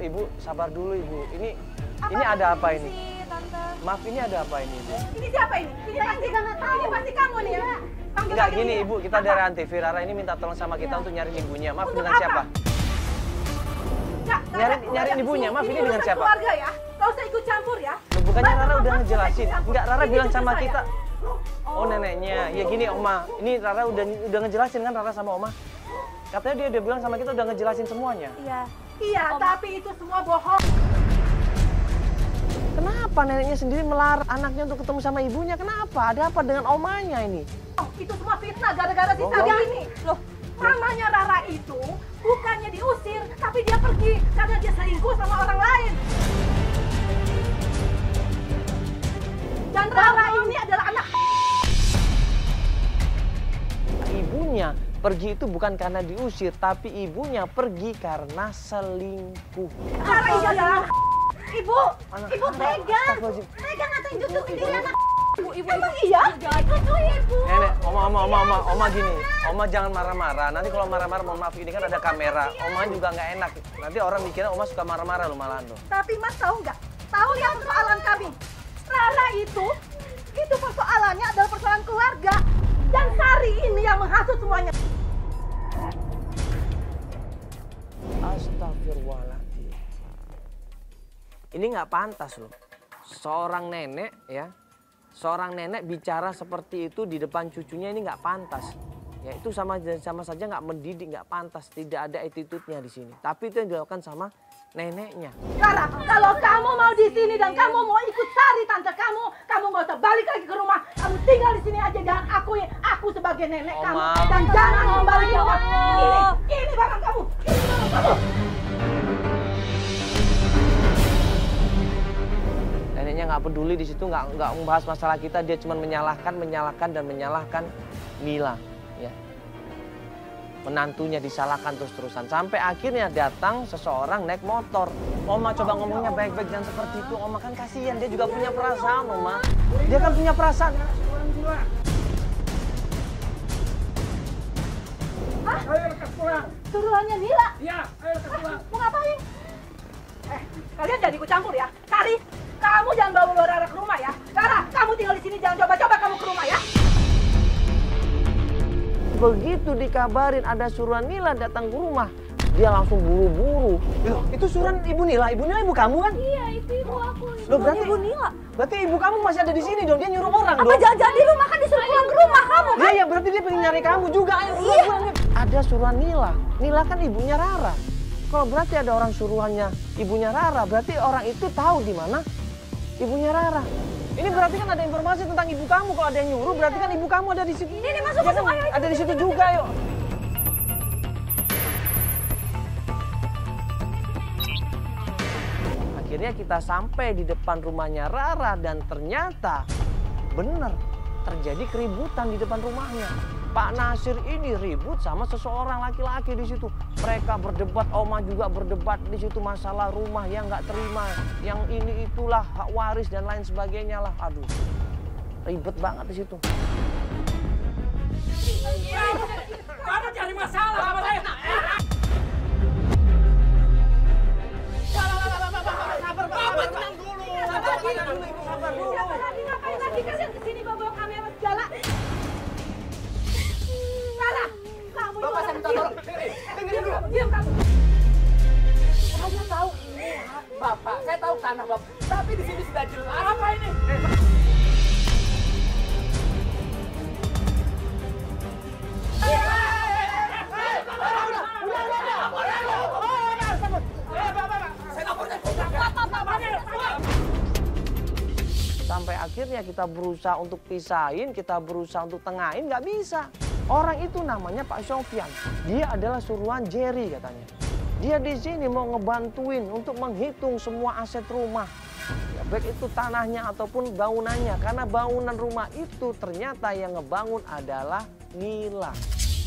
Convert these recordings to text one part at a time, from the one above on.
Ibu, sabar dulu Ibu. Ini ada apa ini? Tante. Maaf, ini ada apa ini Ibu? Ini siapa ini? Ini pasti nggak tahu. Ini pasti kamu nih ya. Enggak gini Ibu, kita dari Antv. Rara ini minta tolong sama kita untuk nyariin ibunya. Maaf, Untuk dengan apa? siapa? Nyariin ibunya, maaf ini dengan siapa? Keluarga ya. Gak usah ikut campur ya. Loh, bukannya Rara udah ngejelasin. Enggak, Rara Ini bilang cucu sama saya. kita. Oh neneknya. Ya gini Oma, ini Rara udah ngejelasin kan Rara sama Oma? Katanya dia udah bilang sama kita udah ngejelasin semuanya. Iya. Iya, tapi itu semua bohong. Kenapa neneknya sendiri melarang anaknya untuk ketemu sama ibunya? Kenapa? Ada apa dengan omanya ini? Itu semua fitnah gara-gara si Bohong. Saga ini. Loh, mamanya Rara itu bukannya diusir, tapi dia pergi karena dia selingkuh sama orang lain. Dan Rara ini adalah anak. Ibunya pergi itu bukan karena diusir, tapi ibunya pergi karena selingkuh. Rara ini adalah Ibu, Anak- Ibu pegang. Astagfirullahaladzim. Pegang ngatain cucu ini anak. Ibu. Emang iya? Itu Ibu. Nenek, Oma gini. Oma jangan marah-marah. Nanti kalau marah-marah, mohon maaf, ini kan ada kamera. Oma juga nggak enak. Nanti orang mikirnya Oma suka marah-marah loh malahan loh. Tapi Mas tahu nggak? Tahu nggak persoalan kami? Rara itu persoalannya adalah persoalan keluarga. Dan Sari ini yang menghasut semuanya. Astagfirullahaladzim. Ini nggak pantas loh. Seorang nenek ya, seorang nenek bicara seperti itu di depan cucunya ini nggak pantas. Ya itu sama saja nggak mendidik, nggak pantas. Tidak ada attitude-nya di sini. Tapi itu yang dilakukan sama neneknya. Rara, kalau kamu mau di sini dan kamu mau ikut Sari tante kamu nggak usah balik lagi ke rumah. Kamu tinggal di sini aja dan akui aku sebagai nenek kamu. Oma. Dan jangan kembali ke rumah. Ini barang kamu. Ini barang kamu. Neneknya nggak peduli di situ, nggak membahas masalah kita, dia cuma menyalahkan Mila, ya. Menantunya disalahkan terus-terusan sampai akhirnya datang seseorang naik motor. Oma coba ngomongnya baik-baik, jangan seperti itu. Oma kan kasihan, dia juga punya perasaan, Oma. Dia kan punya perasaan. Hah? Ayo lekas pulang. Suruhannya Nila. Iya, ayo lekas pulang. Mau ngapain? Kalian jangan ikut campur ya. Sari, kamu jangan bawa Rara ke rumah ya. Rara, kamu tinggal di sini, jangan coba-coba kamu ke rumah ya. Begitu dikabarin ada suruhan Nila datang ke rumah, dia langsung buru-buru. Loh, itu suruhan Ibu Nila ibu kamu kan? Iya, itu ibu aku. Loh, berarti Ibu Nila. Berarti ibu kamu masih ada di sini dong, dia nyuruh orang Apa dong. jalan-jalan di rumah kan disuruh pulang ke rumah kamu kan? Iya, berarti dia pengen nyari kamu juga. Ayo pulang. Ada suruhan Nila. Nila kan ibunya Rara. Kalau berarti ada orang suruhannya ibunya Rara, berarti orang itu tahu di mana ibunya Rara. Ini berarti kan ada informasi tentang ibu kamu. Kalau ada yang nyuruh, berarti kan ibu kamu ada di situ. Ini masuk, Ya kan? masuk, ayo. Ada di situ juga, yuk. Akhirnya kita sampai di depan rumahnya Rara dan ternyata benar terjadi keributan di depan rumahnya. Pak Nasir ini ribut sama seseorang laki-laki di situ. Mereka berdebat, Oma juga berdebat di situ masalah rumah yang nggak terima, yang ini itulah hak waris dan lain sebagainya lah. Aduh, ribet banget di situ. Kamu cari masalah sama saya. Bapak tenang dulu. Sabar dulu. Ngapain lagi kalian kesini bawa kamera segala? Rara, kamu Bapak saya minta tolong. Dengerin dulu. Diam kamu. Saya tahu ini hak Bapak. Saya tahu tanah Bapak. Tapi di sini sudah jelas. Apa ini? Sampai akhirnya kita berusaha untuk pisahin, kita berusaha untuk tengahin, nggak bisa. Orang itu namanya Pak Sofyan. Dia adalah suruhan Jerry katanya. Dia di sini mau ngebantuin untuk menghitung semua aset rumah. Ya, baik itu tanahnya ataupun bangunannya. Karena bangunan rumah itu ternyata yang ngebangun adalah Nila.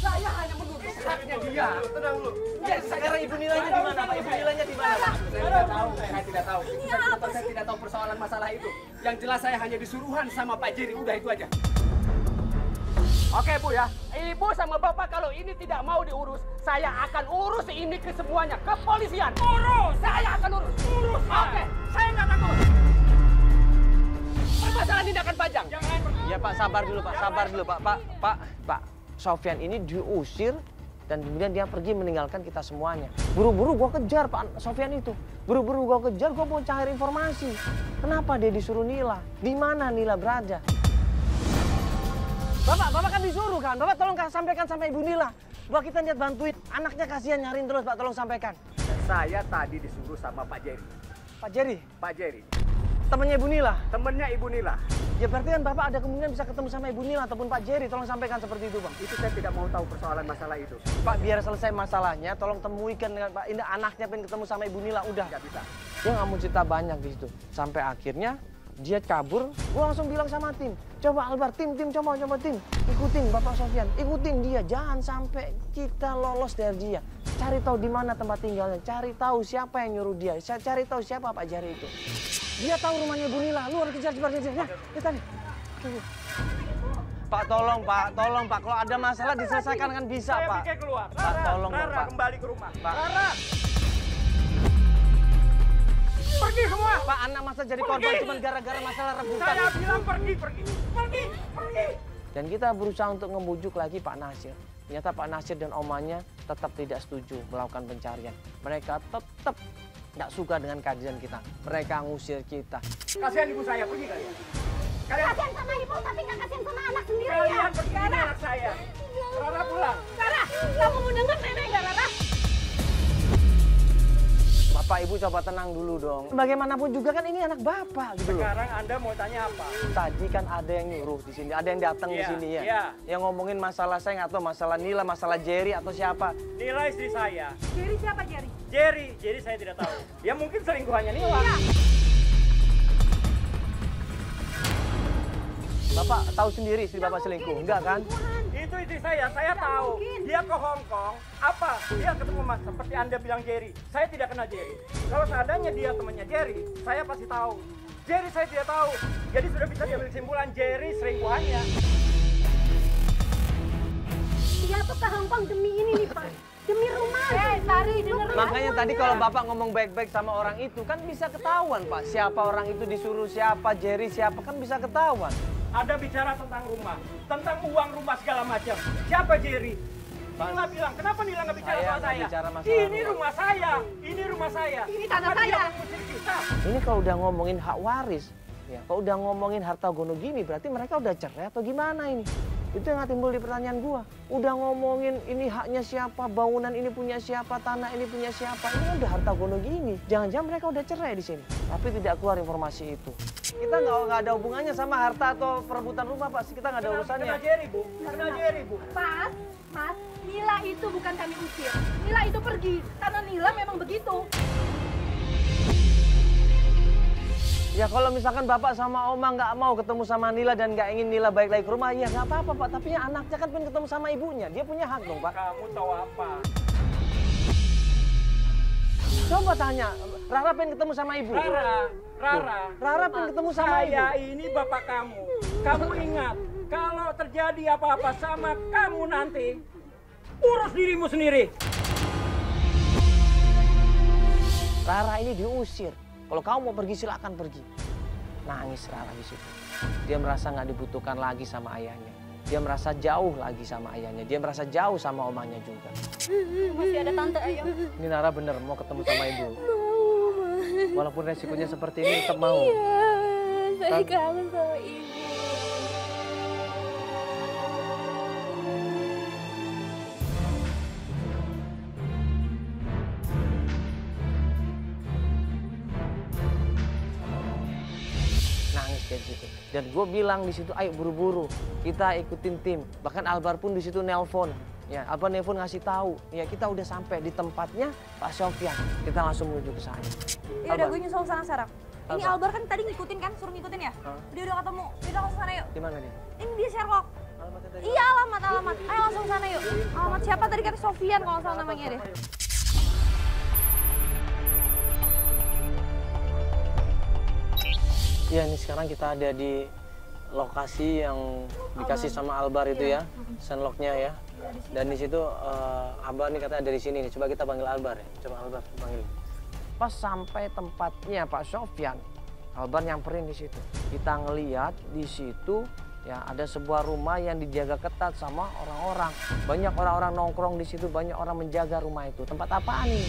Saya hanya menuntut haknya dia. Tenang dulu. Ya, sekarang Ibu Nilanya di mana, Pak? Ibu Nilanya di mana, Pak? Saya tidak tahu. Saya tidak tahu persoalan masalah itu. Yang jelas saya hanya disuruhan sama Pak Jerry. Udah itu aja. Oke Bu ya, Ibu sama Bapak kalau ini tidak mau diurus, saya akan urus ini ke semuanya, ke polisian. Urus, saya akan urus. Urus. Oke, saya nggak takut. Permasalahan tindakan pajak. Ya Pak, sabar dulu Pak, sabar dulu Pak. Pak Sofyan ini diusir dan kemudian dia pergi meninggalkan kita semuanya. Buru-buru gua kejar Pak Sofyan itu. Buru-buru gua kejar, gua mau cari informasi. Kenapa dia disuruh Nila? Di mana Nila berada? Bapak kan disuruh kan? Bapak tolong sampaikan sama Ibu Nila. Bahwa kita niat bantuin. Anaknya kasihan nyariin terus Pak, tolong sampaikan. Saya tadi disuruh sama Pak Jerry. Pak Jerry? Pak Jerry. Temennya Ibu Nila? Temennya Ibu Nila. Ya berarti kan Bapak ada kemungkinan bisa ketemu sama Ibu Nila ataupun Pak Jerry. Tolong sampaikan seperti itu Bang. Itu saya tidak mau tahu persoalan masalah itu. Pak biar selesai masalahnya, tolong temuikan dengan Pak. Ini anaknya pengen ketemu sama Ibu Nila, udah. Nggak bisa. Dia nggak mau cerita banyak di situ. Sampai akhirnya dia kabur, gua langsung bilang sama tim. Coba Albar, tim, coba tim. Ikutin Bapak Sofyan, ikutin dia. Jangan sampai kita lolos dari dia. Cari tahu di mana tempat tinggalnya, cari tahu siapa yang nyuruh dia. Saya cari tahu siapa Pak Jari itu. Dia tahu rumahnya Bu Nila, lu harus kejar cepat. Ya, kita nih. Pak, tolong Pak. Kalau ada masalah diselesaikan kan bisa Saya Pak. pikir keluar. Pak, tolong Rara, Pak. kembali ke rumah. Pak. Rara. Pergi semua. Pak, anak masa jadi korban cuma gara-gara masalah rebutan. Saya bilang pergi. Dan kita berusaha untuk ngebujuk lagi Pak Nasir. Ternyata Pak Nasir dan omanya tetap tidak setuju melakukan pencarian. Mereka tetap nggak suka dengan kajian kita. Mereka ngusir kita. Kasihan ibu saya, pergi kalian. Kasihan sama ibu tapi nggak kasihan sama anak sendiri ya. Kalian pergi, ini anak saya. Rara pulang. Rara, kamu mau denger nenek nggak Rara? Bapak Ibu coba tenang dulu dong. Bagaimanapun juga kan ini anak Bapak gitu loh. Sekarang Anda mau tanya apa? Tadi kan ada yang nyuruh di sini, ada yang datang di Iya, sini ya. iya. Yang ngomongin masalah saya nggak tahu masalah Nila, masalah Jerry atau siapa. Nila istri saya. Jerry siapa Jerry? Jerry saya tidak tahu. Ya mungkin selingkuhannya Nila. Iya. Bapak tahu sendiri istri Bapak selingkuh, enggak kan? Itu istri saya tahu. mungkin. Dia ke Hong Kong. Apa? Dia ketemu Mas, seperti Anda bilang Jerry. Saya tidak kenal Jerry. Kalau seandainya dia temannya Jerry, saya pasti tahu. Jerry saya tidak tahu. Jadi sudah bisa diambil kesimpulan Jerry selingkuhannya. Dia tuh ke Hong Kong demi ini nih Pak. Demi rumah. Sari denger. Makanya tadi kalau Bapak ngomong baik-baik sama orang itu kan bisa ketahuan Pak. Siapa orang itu disuruh siapa, Jerry siapa kan bisa ketahuan. Ada bicara tentang rumah, tentang uang rumah segala macam. Siapa Jerry? Nila bilang, kenapa Nila nggak bicara Saya soal nggak saya? bicara masalah Ini rumah. rumah saya, ini rumah saya. Ini tanah Kenapa dia saya. mengusir kita? Ini kalau udah ngomongin hak waris, ya kalau udah ngomongin harta gono gini berarti mereka udah cerai atau gimana ini? Itu yang timbul di pertanyaan gua. Udah ngomongin ini haknya siapa, bangunan ini punya siapa, tanah ini punya siapa. Ini udah harta gono gini. Jangan-jangan mereka udah cerai di sini. Tapi tidak keluar informasi itu. Kita nggak ada hubungannya sama harta atau perebutan rumah, Pak. Kita nggak ada urusannya. Kena Jerry, Bu. Kena Jerry, Bu. Mas, Nila itu bukan kami usir. Nila itu pergi. Karena Nila memang begitu. Ya kalau misalkan Bapak sama Oma nggak mau ketemu sama Nila dan nggak ingin Nila balik lagi ke rumah, ya nggak apa-apa Pak. Tapi ya anaknya kan pengen ketemu sama ibunya. Dia punya hak dong Pak. Kamu tahu apa? Coba tanya, Rara pengen ketemu sama ibu. Rara pengen ketemu sama ibu. Saya ini bapak kamu. Kamu ingat, kalau terjadi apa-apa sama kamu nanti, urus dirimu sendiri. Rara ini diusir. Kalau kamu mau pergi silakan pergi. Nangis Rara di situ. Dia merasa nggak dibutuhkan lagi sama ayahnya. Dia merasa jauh lagi sama ayahnya. Dia merasa jauh sama omanya juga. Masih ada tante, ayo. Ini Rara bener mau ketemu sama ibu. Walaupun resikonya seperti ini tetap mau. Saya kangen sama ibu. Nangis kayak gitu. Dan gue bilang di situ, ayo buru-buru kita ikutin tim. Bahkan Albar pun di situ nelpon. Ya, Albar nelpon ngasih tahu. Ya kita udah sampai di tempatnya Pak Sofyan. Kita langsung menuju ke sana. Ya udah, gue nyusul sana sekarang. Ini Albar. Albar kan tadi ngikutin kan, suruh ngikutin ya? Dia udah ketemu, dia udah langsung sana yuk. Di mana dia? Ini dia Sherlock. Alamatnya tadi. Iya alamat. Ayo langsung sana yuk. Alamat siapa tadi kan Sofyan kalau nggak salah namanya deh. Iya, ini sekarang kita ada di lokasi yang dikasih sama Albar itu ya, sendoknya ya. Dan di situ Abah nih katanya dari sini nih. Coba kita panggil Albar ya. Coba Albar panggil. Pas sampai tempatnya Pak Sofyan, Albar nyamperin di situ. Kita ngeliat di situ ya ada sebuah rumah yang dijaga ketat sama orang-orang. Banyak orang-orang nongkrong di situ, banyak orang menjaga rumah itu. Tempat apaan ini?